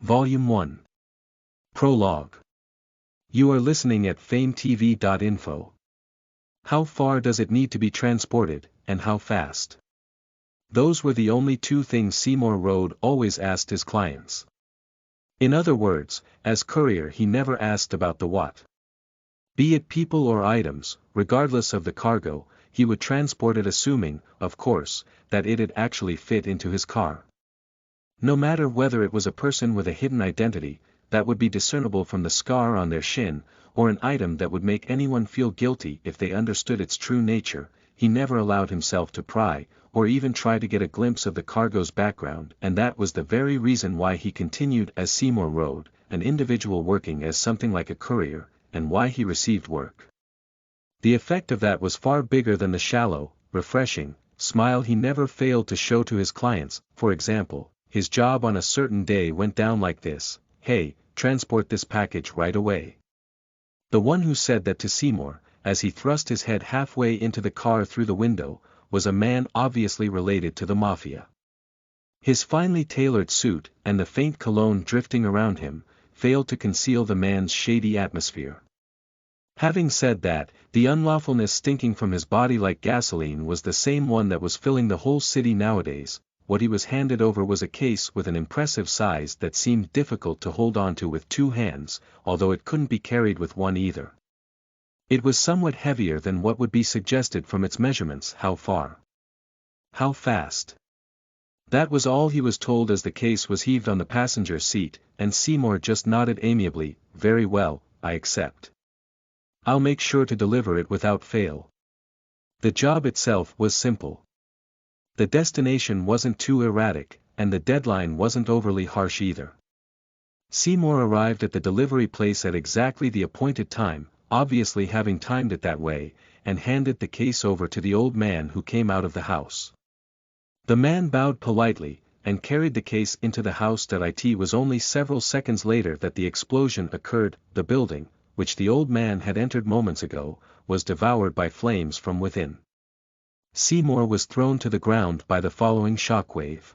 Volume 1. Prologue. You are listening at FameTV.info. How far does it need to be transported, and how fast? Those were the only two things Seymour Road always asked his clients. In other words, as courier he never asked about the what. Be it people or items, regardless of the cargo, he would transport it assuming, of course, that it'd actually fit into his car. No matter whether it was a person with a hidden identity, that would be discernible from the scar on their shin, or an item that would make anyone feel guilty if they understood its true nature, he never allowed himself to pry, or even try to get a glimpse of the cargo's background, and that was the very reason why he continued as Seymour Road, an individual working as something like a courier, and why he received work. The effect of that was far bigger than the shallow, refreshing smile he never failed to show to his clients. For example, his job on a certain day went down like this: "Hey, transport this package right away." The one who said that to Seymour, as he thrust his head halfway into the car through the window, was a man obviously related to the mafia. His finely tailored suit, and the faint cologne drifting around him, failed to conceal the man's shady atmosphere. Having said that, the unlawfulness stinking from his body like gasoline was the same one that was filling the whole city nowadays. What he was handed over was a case with an impressive size that seemed difficult to hold onto with two hands, although it couldn't be carried with one either. It was somewhat heavier than what would be suggested from its measurements. How far? How fast? That was all he was told as the case was heaved on the passenger seat, and Seymour just nodded amiably. "Very well, I accept. I'll make sure to deliver it without fail." The job itself was simple. The destination wasn't too erratic, and the deadline wasn't overly harsh either. Seymour arrived at the delivery place at exactly the appointed time, obviously having timed it that way, and handed the case over to the old man who came out of the house. The man bowed politely, and carried the case into the house. It was only several seconds later that the explosion occurred. The building, which the old man had entered moments ago, was devoured by flames from within. Seymour was thrown to the ground by the following shockwave.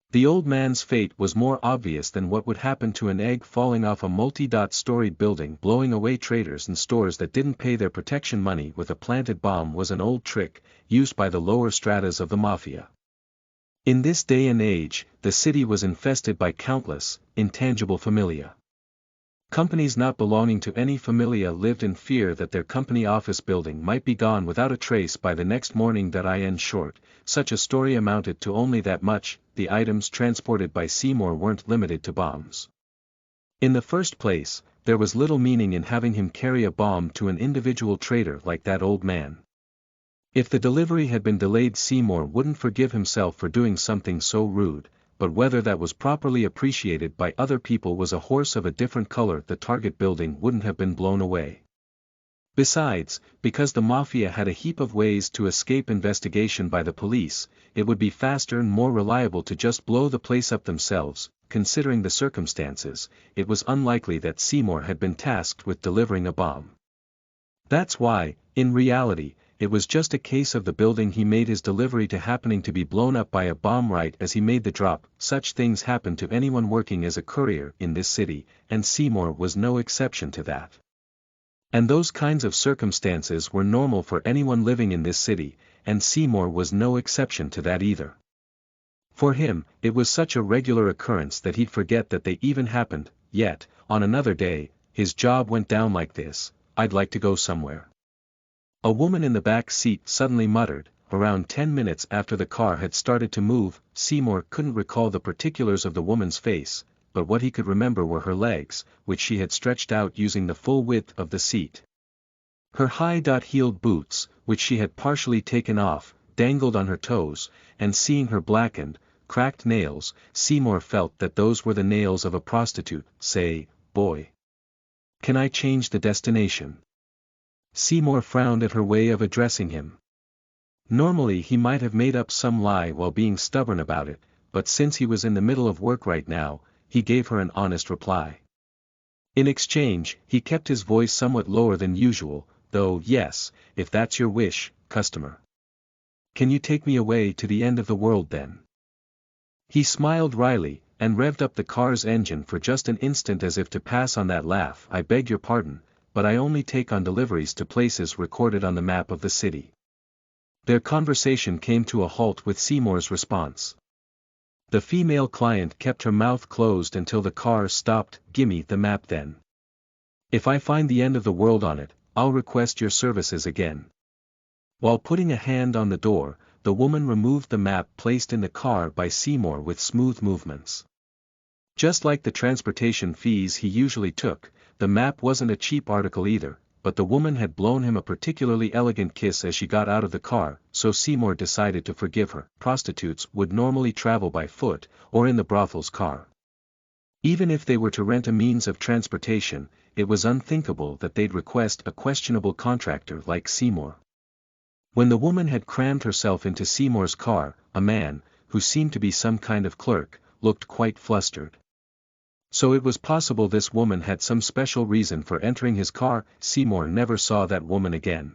The old man's fate was more obvious than what would happen to an egg falling off a multi-storied building. Blowing away traders and stores that didn't pay their protection money with a planted bomb was an old trick, used by the lower stratas of the mafia. In this day and age, the city was infested by countless, intangible familia. Companies not belonging to any familia lived in fear that their company office building might be gone without a trace by the next morning. In short, such a story amounted to only that much: the items transported by Seymour weren't limited to bombs. In the first place, there was little meaning in having him carry a bomb to an individual trader like that old man. If the delivery had been delayed, Seymour wouldn't forgive himself for doing something so rude, but whether that was properly appreciated by other people was a horse of a different color. The target building wouldn't have been blown away. Besides, because the mafia had a heap of ways to escape investigation by the police, it would be faster and more reliable to just blow the place up themselves. Considering the circumstances, it was unlikely that Seymour had been tasked with delivering a bomb. That's why, in reality, it was just a case of the building he made his delivery to happening to be blown up by a bomb right as he made the drop. Such things happen to anyone working as a courier in this city, and Seymour was no exception to that. And those kinds of circumstances were normal for anyone living in this city, and Seymour was no exception to that either. For him, it was such a regular occurrence that he'd forget that they even happened. Yet, on another day, his job went down like this: "I'd like to go somewhere." A woman in the back seat suddenly muttered, around 10 minutes after the car had started to move. Seymour couldn't recall the particulars of the woman's face, but what he could remember were her legs, which she had stretched out using the full width of the seat. Her high-heeled boots, which she had partially taken off, dangled on her toes, and seeing her blackened, cracked nails, Seymour felt that those were the nails of a prostitute. "Say, boy, can I change the destination?" Seymour frowned at her way of addressing him. Normally he might have made up some lie while being stubborn about it, but since he was in the middle of work right now, he gave her an honest reply. In exchange, he kept his voice somewhat lower than usual, though. "Yes, if that's your wish, customer. Can you take me away to the end of the world then?" He smiled wryly, and revved up the car's engine for just an instant as if to pass on that laugh. "I beg your pardon, but I only take on deliveries to places recorded on the map of the city." Their conversation came to a halt with Seymour's response. The female client kept her mouth closed until the car stopped. "Gimme the map then. If I find the end of the world on it, I'll request your services again." While putting a hand on the door, the woman removed the map placed in the car by Seymour with smooth movements. Just like the transportation fees he usually took, the map wasn't a cheap article either, but the woman had blown him a particularly elegant kiss as she got out of the car, so Seymour decided to forgive her. Prostitutes would normally travel by foot, or in the brothel's car. Even if they were to rent a means of transportation, it was unthinkable that they'd request a questionable contractor like Seymour. When the woman had crammed herself into Seymour's car, a man, who seemed to be some kind of clerk, looked quite flustered. So it was possible this woman had some special reason for entering his car. Seymour never saw that woman again.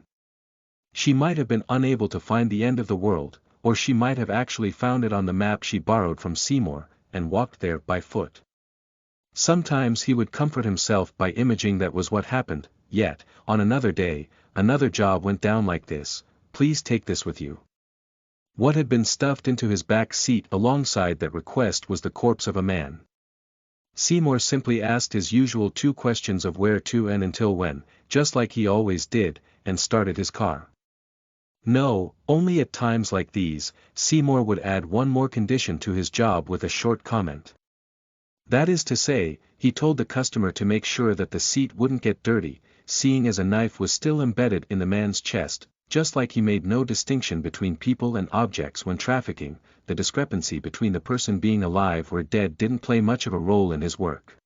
She might have been unable to find the end of the world, or she might have actually found it on the map she borrowed from Seymour, and walked there by foot. Sometimes he would comfort himself by imaging that was what happened, yet, on another day, another job went down like this. "Please take this with you." What had been stuffed into his back seat alongside that request was the corpse of a man. Seymour simply asked his usual two questions of where to and until when, just like he always did, and started his car. No, only at times like these, Seymour would add one more condition to his job with a short comment. That is to say, he told the customer to make sure that the seat wouldn't get dirty, seeing as a knife was still embedded in the man's chest. Just like he made no distinction between people and objects when trafficking, the discrepancy between the person being alive or dead didn't play much of a role in his work.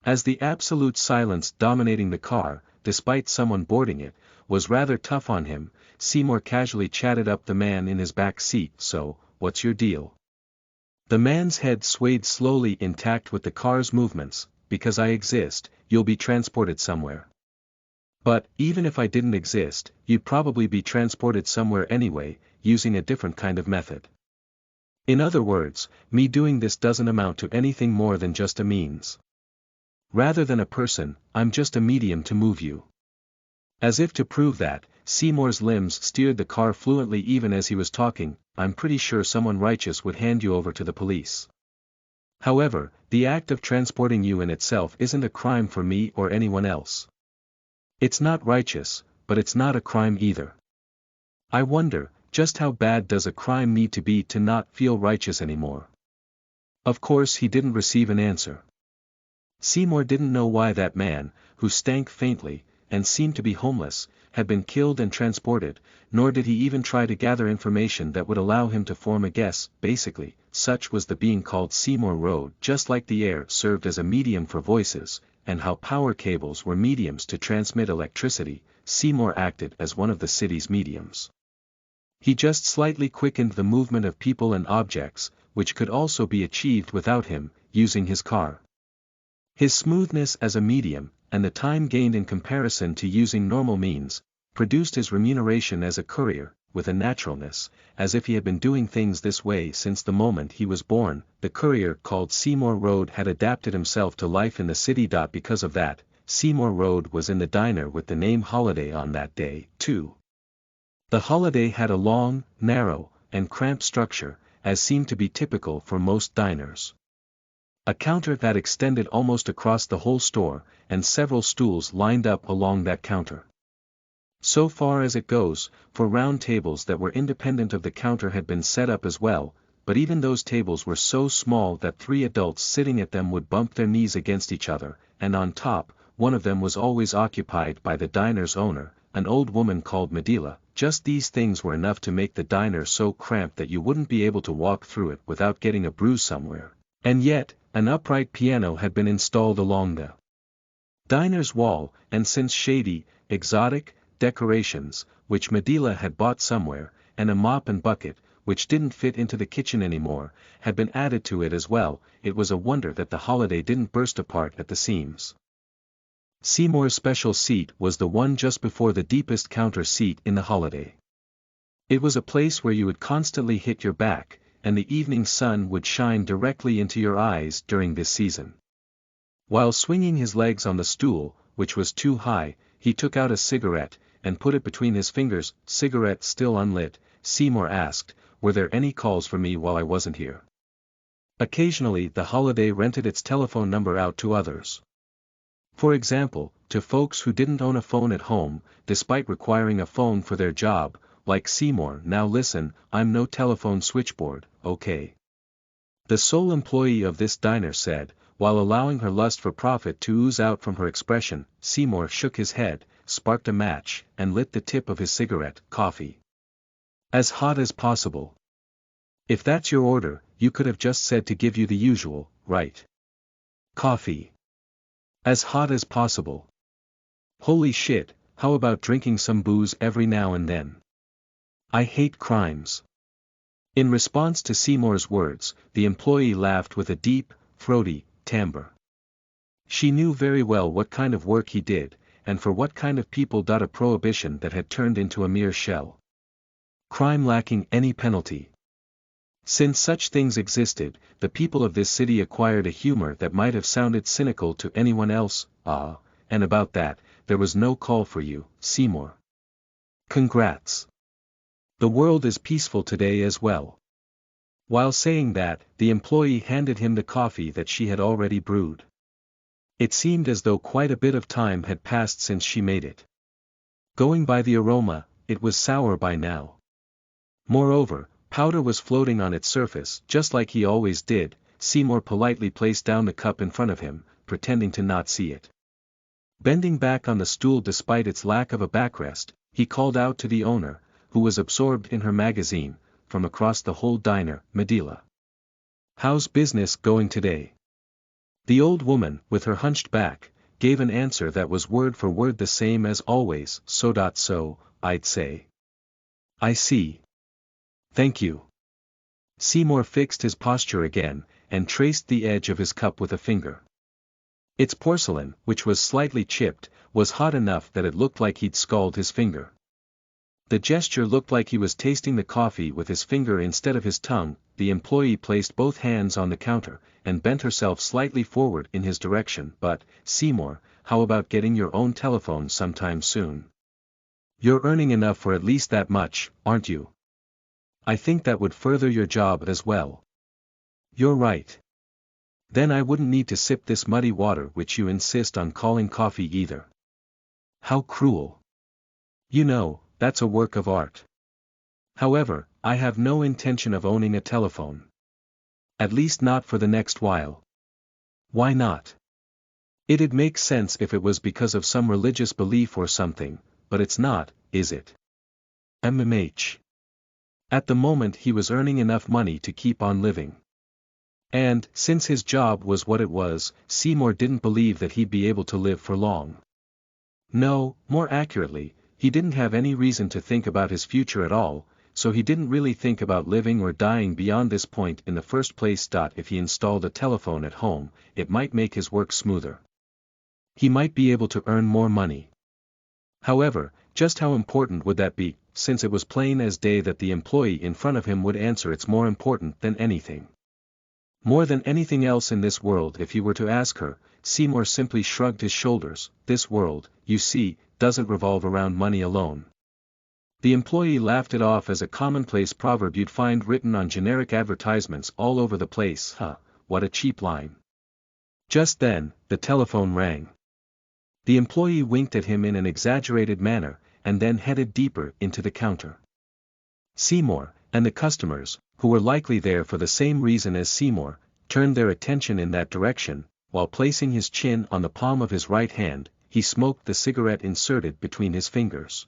As the absolute silence dominating the car, despite someone boarding it, was rather tough on him, Seymour casually chatted up the man in his back seat. "So, what's your deal?" The man's head swayed slowly in tact with the car's movements. "Because I exist, you'll be transported somewhere. But, even if I didn't exist, you'd probably be transported somewhere anyway, using a different kind of method. In other words, me doing this doesn't amount to anything more than just a means. Rather than a person, I'm just a medium to move you." As if to prove that, Seymour's limbs steered the car fluently even as he was talking. "I'm pretty sure someone righteous would hand you over to the police. However, the act of transporting you in itself isn't a crime for me or anyone else. It's not righteous, but it's not a crime either. I wonder, just how bad does a crime need to be to not feel righteous anymore?" Of course he didn't receive an answer. Seymour didn't know why that man, who stank faintly, and seemed to be homeless, had been killed and transported, nor did he even try to gather information that would allow him to form a guess. Basically, such was the being called Seymour Road. Just like the air served as a medium for voices, and how power cables were mediums to transmit electricity, Seymour acted as one of the city's mediums. He just slightly quickened the movement of people and objects, which could also be achieved without him, using his car. His smoothness as a medium, and the time gained in comparison to using normal means, produced his remuneration as a courier, with a naturalness, as if he had been doing things this way since the moment he was born. The courier called Seymour Road had adapted himself to life in the city. Because of that, Seymour Road was in the diner with the name Holiday on that day, too. The Holiday had a long, narrow, and cramped structure, as seemed to be typical for most diners. A counter that extended almost across the whole store, and several stools lined up along that counter. So far as it goes, for round tables that were independent of the counter had been set up as well, but even those tables were so small that 3 adults sitting at them would bump their knees against each other, and on top, one of them was always occupied by the diner's owner, an old woman called Medela. Just these things were enough to make the diner so cramped that you wouldn't be able to walk through it without getting a bruise somewhere. And yet, an upright piano had been installed along the diner's wall, and since shady, exotic decorations, which Medela had bought somewhere, and a mop and bucket, which didn't fit into the kitchen anymore, had been added to it as well, it was a wonder that the Holiday didn't burst apart at the seams. Seymour's special seat was the one just before the deepest counter seat in the Holiday. It was a place where you would constantly hit your back, and the evening sun would shine directly into your eyes during this season. While swinging his legs on the stool, which was too high, he took out a cigarette, and put it between his fingers. Cigarette still unlit, Seymour asked, "Were there any calls for me while I wasn't here?" Occasionally the holiday rented its telephone number out to others. For example, to folks who didn't own a phone at home, despite requiring a phone for their job, like Seymour. "Now listen, I'm no telephone switchboard, okay?" The sole employee of this diner said, while allowing her lust for profit to ooze out from her expression. Seymour shook his head, sparked a match, and lit the tip of his cigarette. "Coffee. As hot as possible." "If that's your order, you could have just said to give you the usual, right? Coffee. As hot as possible. Holy shit, how about drinking some booze every now and then? I hate crimes." In response to Seymour's words, the employee laughed with a deep, throaty timbre. She knew very well what kind of work he did, and for what kind of people. A prohibition that had turned into a mere shell. Crime lacking any penalty. Since such things existed, the people of this city acquired a humor that might have sounded cynical to anyone else. And about that, there was no call for you, Seymour. Congrats. The world is peaceful today as well. While saying that, the employee handed him the coffee that she had already brewed. It seemed as though quite a bit of time had passed since she made it. Going by the aroma, it was sour by now. Moreover, powder was floating on its surface. Just like he always did, Seymour politely placed down the cup in front of him, pretending to not see it. Bending back on the stool despite its lack of a backrest, he called out to the owner, who was absorbed in her magazine, from across the whole diner. "Medela. How's business going today?" The old woman, with her hunched back, gave an answer that was word for word the same as always. So, I'd say. I see. Thank you." Seymour fixed his posture again, and traced the edge of his cup with a finger. Its porcelain, which was slightly chipped, was hot enough that it looked like he'd scald his finger. The gesture looked like he was tasting the coffee with his finger instead of his tongue. The employee placed both hands on the counter, and bent herself slightly forward in his direction. "But, Seymour, how about getting your own telephone sometime soon? You're earning enough for at least that much, aren't you? I think that would further your job as well." "You're right. Then I wouldn't need to sip this muddy water which you insist on calling coffee either." "How cruel. You know, that's a work of art. However, I have no intention of owning a telephone. At least not for the next while." "Why not?" "It'd make sense if it was because of some religious belief or something, but it's not, is it? At the moment he was earning enough money to keep on living. And, since his job was what it was, Seymour didn't believe that he'd be able to live for long. No, more accurately, he didn't have any reason to think about his future at all, so he didn't really think about living or dying beyond this point in the first place. If he installed a telephone at home, it might make his work smoother. He might be able to earn more money. However, just how important would that be, since it was plain as day that the employee in front of him would answer it's more important than anything. More than anything else in this world. If he were to ask her, Seymour simply shrugged his shoulders. "This world, you see, doesn't revolve around money alone." The employee laughed it off as a commonplace proverb you'd find written on generic advertisements all over the place. What a cheap line. Just then, the telephone rang. The employee winked at him in an exaggerated manner, and then headed deeper into the counter. Seymour, and the customers, who were likely there for the same reason as Seymour, turned their attention in that direction. While placing his chin on the palm of his right hand, he smoked the cigarette inserted between his fingers.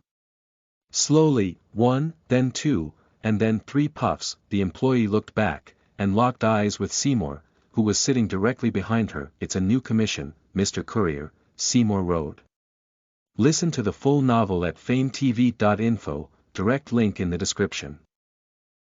Slowly, 1, then 2, and then 3 puffs. The employee looked back, and locked eyes with Seymour, who was sitting directly behind her. "It's a new commission, Mr. Courier," Seymour wrote. Listen to the full novel at FameTV.info, direct link in the description.